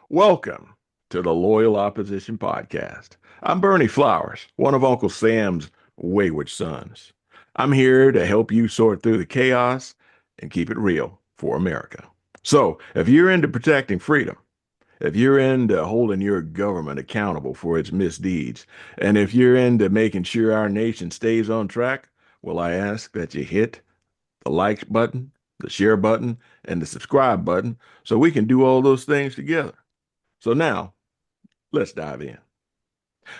Welcome to the Loyal Opposition Podcast. I'm Bernie Flowers, one of Uncle Sam's wayward sons. I'm here to help you sort through the chaos and keep it real for America. So, if you're into protecting freedom, if you're into holding your government accountable for its misdeeds, and if you're into making sure our nation stays on track, well, I ask that you hit the like button, the share button, and the subscribe button so we can do all those things together. So now, let's dive in.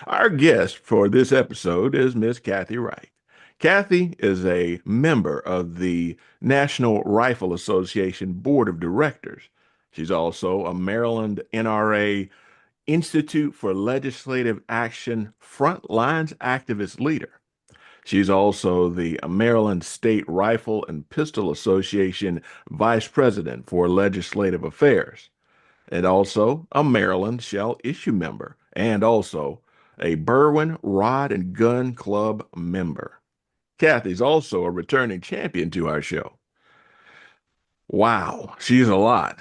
Our guest for this episode is Miss Cathy Wright. Cathy is a member of the National Rifle Association Board of Directors. She's also a Maryland NRA Institute for Legislative Action Frontlines activist leader. She's also the Maryland State Rifle and Pistol Association Vice President for Legislative Affairs, and also a Maryland Shall Issue member, and also a Berwyn Rod Gun Club member. Cathy's also a returning champion to our show. Wow, she's a lot.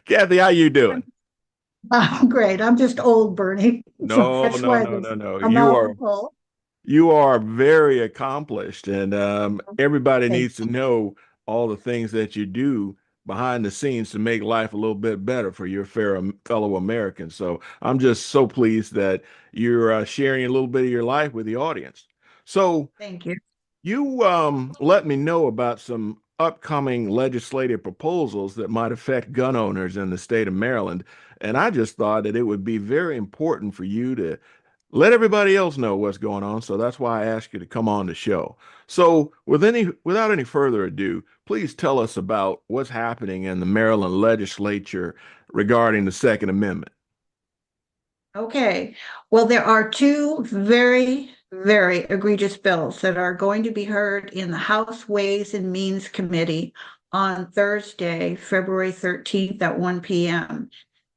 Kathy, how you doing? I'm great. I'm just old, Bernie. So No, that's no, why no, there's no, no. a You are mouthful. you are very accomplished, and everybody Thank needs to know all the things that you do behind the scenes to make life a little bit better for your fellow Americans. So I'm just so pleased that you're sharing a little bit of your life with the audience. So thank you. you let me know about some upcoming legislative proposals that might affect gun owners in the state of Maryland. And I just thought that it would be very important for you to let everybody else know what's going on. So that's why I asked you to come on the show. So without any further ado, please tell us about what's happening in the Maryland legislature regarding the Second Amendment. Okay. Well, there are two very, very egregious bills that are going to be heard in the House Ways and Means Committee on Thursday, February 13th at 1 p.m.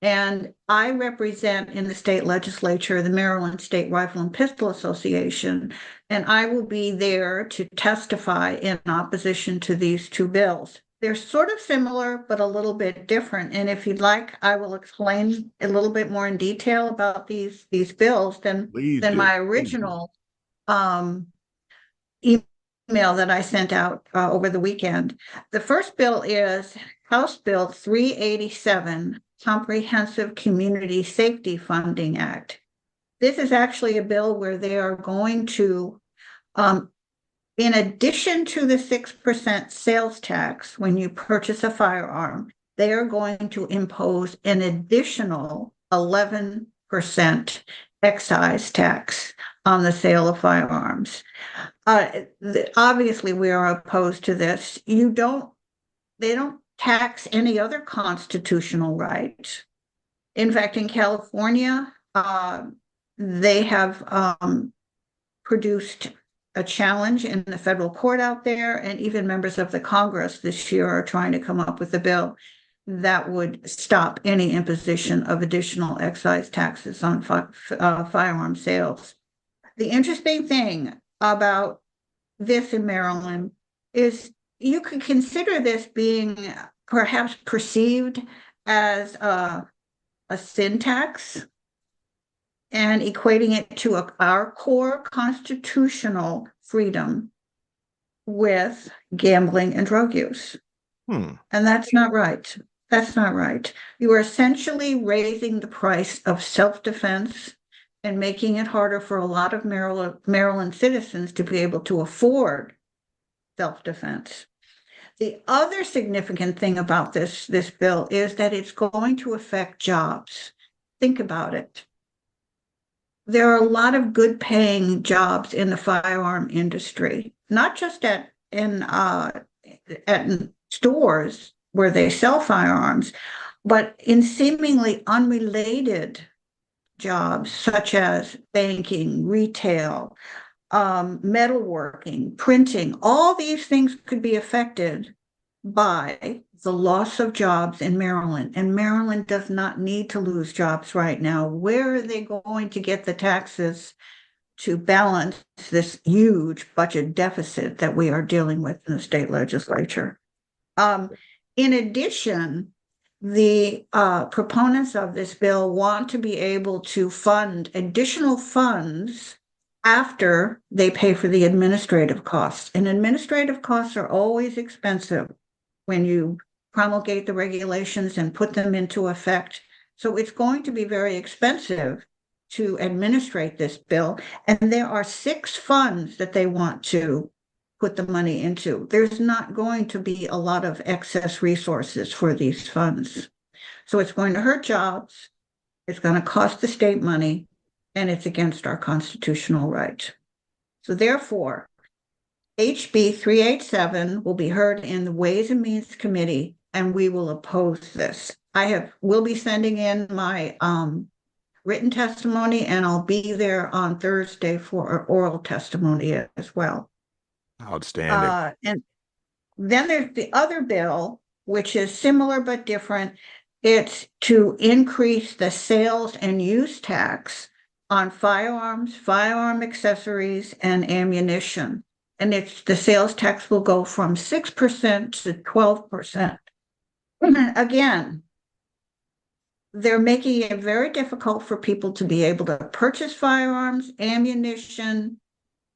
And I represent in the state legislature the Maryland State Rifle and Pistol Association, and I will be there to testify in opposition to these two bills. They're sort of similar, but a little bit different. And if you'd like, I will explain a little bit more in detail about these bills than Please do. my original email that I sent out over the weekend. The first bill is House Bill 387, Comprehensive Community Safety Funding Act. This is actually a bill where they are going to in addition to the 6% sales tax when you purchase a firearm, they are going to impose an additional 11% excise tax on the sale of firearms. Obviously, we are opposed to this. They don't tax any other constitutional right. In fact, in California, they have produced a challenge in the federal court out there, and even members of the Congress this year are trying to come up with a bill that would stop any imposition of additional excise taxes on firearm sales. The interesting thing about this in Maryland is you could consider this being perhaps perceived as a sin tax and equating it to our core constitutional freedom with gambling and drug use. And that's not right. That's not right. You are essentially raising the price of self-defense and making it harder for a lot of Maryland citizens to be able to afford self-defense. The other significant thing about this bill is that it's going to affect jobs. Think about it. There are a lot of good paying jobs in the firearm industry, not just at stores where they sell firearms, but in seemingly unrelated jobs such as banking, retail, metalworking, printing. All these things could be affected by the loss of jobs in Maryland. And Maryland does not need to lose jobs right now. Where are they going to get the taxes to balance this huge budget deficit that we are dealing with in the state legislature? In addition, the proponents of this bill want to be able to fund additional funds after they pay for the administrative costs. And administrative costs are always expensive when you promulgate the regulations and put them into effect. So it's going to be very expensive to administrate this bill. And there are 6 funds that they want to put the money into. There's not going to be a lot of excess resources for these funds. So it's going to hurt jobs, it's going to cost the state money, and it's against our constitutional right. So therefore, HB 387 will be heard in the Ways and Means Committee, and we will oppose this. Will be sending in my written testimony, and I'll be there on Thursday for oral testimony as well. Outstanding. And then there's the other bill, which is similar but different. It's to increase the sales and use tax on firearms, firearm accessories, and ammunition. And the sales tax will go from 6% to 12%. Again, they're making it very difficult for people to be able to purchase firearms, ammunition,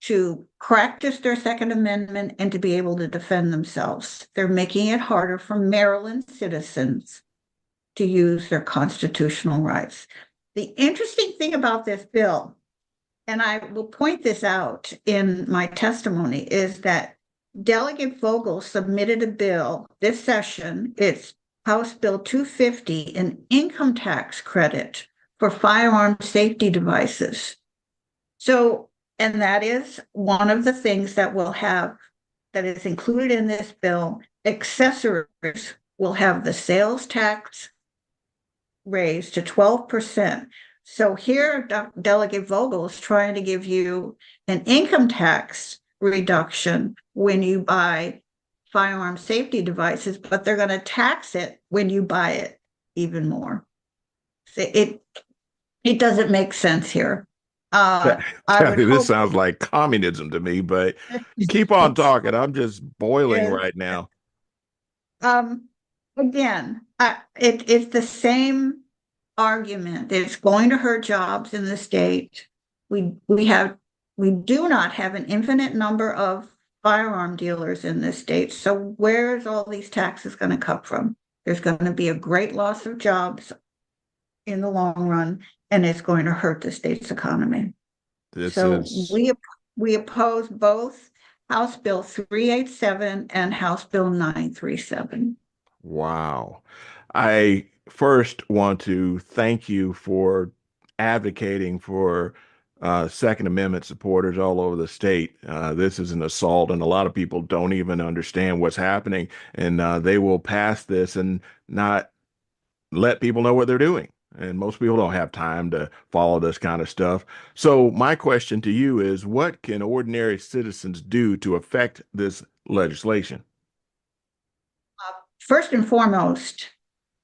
to practice their Second Amendment, and to be able to defend themselves. They're making it harder for Maryland citizens to use their constitutional rights. The interesting thing about this bill, and I will point this out in my testimony, is that Delegate Vogel submitted a bill this session. It's House Bill 250, an income tax credit for firearm safety devices. So, and that is one of the things that is included in this bill. Accessories will have the sales tax raised to 12%. So here, Delegate Vogel is trying to give you an income tax reduction when you buy firearm safety devices, but they're going to tax it when you buy it even more. It doesn't make sense here. Cathy, this sounds like communism to me, but keep on talking. I'm just boiling right now. Again, it's the same argument. It's going to hurt jobs in the state. We do not have an infinite number of firearm dealers in this state. So where's all these taxes going to come from? There's going to be a great loss of jobs in the long run, and it's going to hurt the state's economy. We oppose both House Bill 387 and House Bill 937. Wow. I first want to thank you for advocating for Second Amendment supporters all over the state. This is an assault, and a lot of people don't even understand what's happening, and they will pass this and not let people know what they're doing. And most people don't have time to follow this kind of stuff. So my question to you is, what can ordinary citizens do to affect this legislation? First and foremost,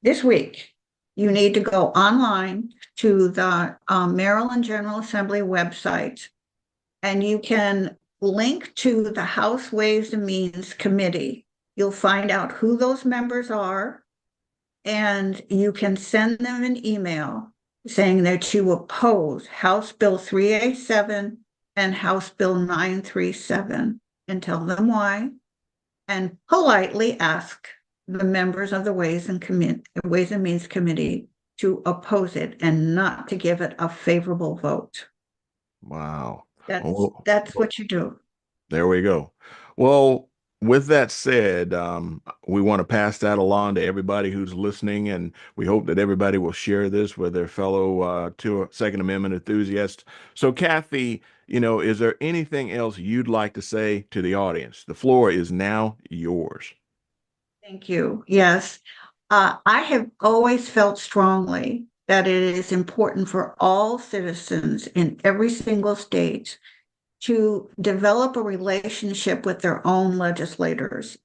this week, you need to go online to the Maryland General Assembly website, and you can link to the House Ways and Means Committee. You'll find out who those members are, and you can send them an email saying that you oppose House Bill 387 and House Bill 937, and tell them why, and politely ask the members of the Ways and Means Committee to oppose it and not to give it a favorable vote. Wow. That's what you do. There we go. Well, with that said, we want to pass that along to everybody who's listening, and we hope that everybody will share this with their fellow Second Amendment enthusiasts. So, Cathy, is there anything else you'd like to say to the audience? The floor is now yours. Thank you. Yes. I have always felt strongly that it is important for all citizens in every single state to develop a relationship with their own legislators,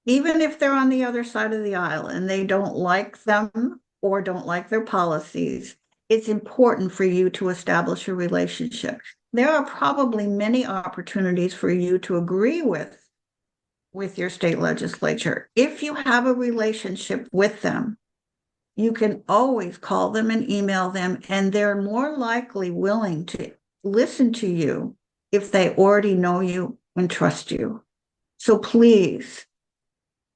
even if they're on the other side of the aisle and they don't like them or don't like their policies. It's important for you to establish a relationship. There are probably many opportunities for you to agree with your state legislature. If you have a relationship with them, you can always call them and email them, and they're more likely willing to listen to you if they already know you and trust you. So please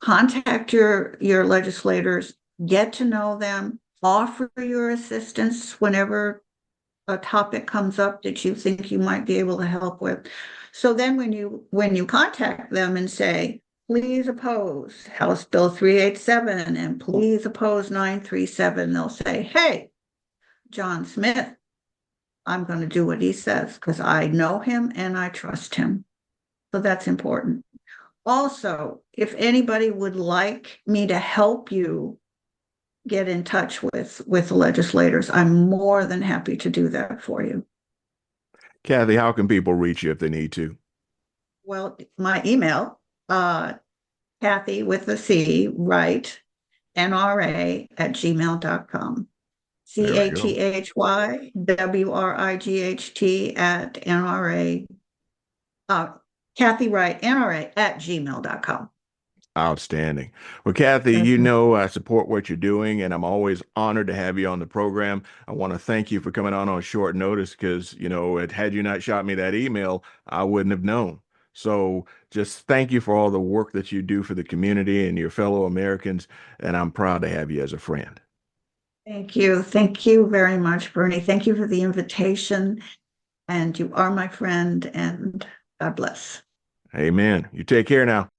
contact your legislators, get to know them, offer your assistance whenever a topic comes up that you think you might be able to help with. So then when you contact them and say, please oppose House Bill 387 and please oppose 937, they'll say, hey, John Smith, I'm going to do what he says because I know him and I trust him. So that's important. Also, if anybody would like me to help you get in touch with the legislators, I'm more than happy to do that for you. Cathy, how can people reach you if they need to? Well, my email, Cathy with a C, Wright, NRA at gmail.com. There we go. CathyWright at NRA, Cathy Wright, NRA at gmail.com. Outstanding. Well, Cathy, you know I support what you're doing, and I'm always honored to have you on the program. I want to thank you for coming on short notice because, had you not shot me that email, I wouldn't have known. So just thank you for all the work that you do for the community and your fellow Americans, and I'm proud to have you as a friend. Thank you. Thank you very much, Bernie. Thank you for the invitation, and you are my friend, and God bless. Amen. You take care now.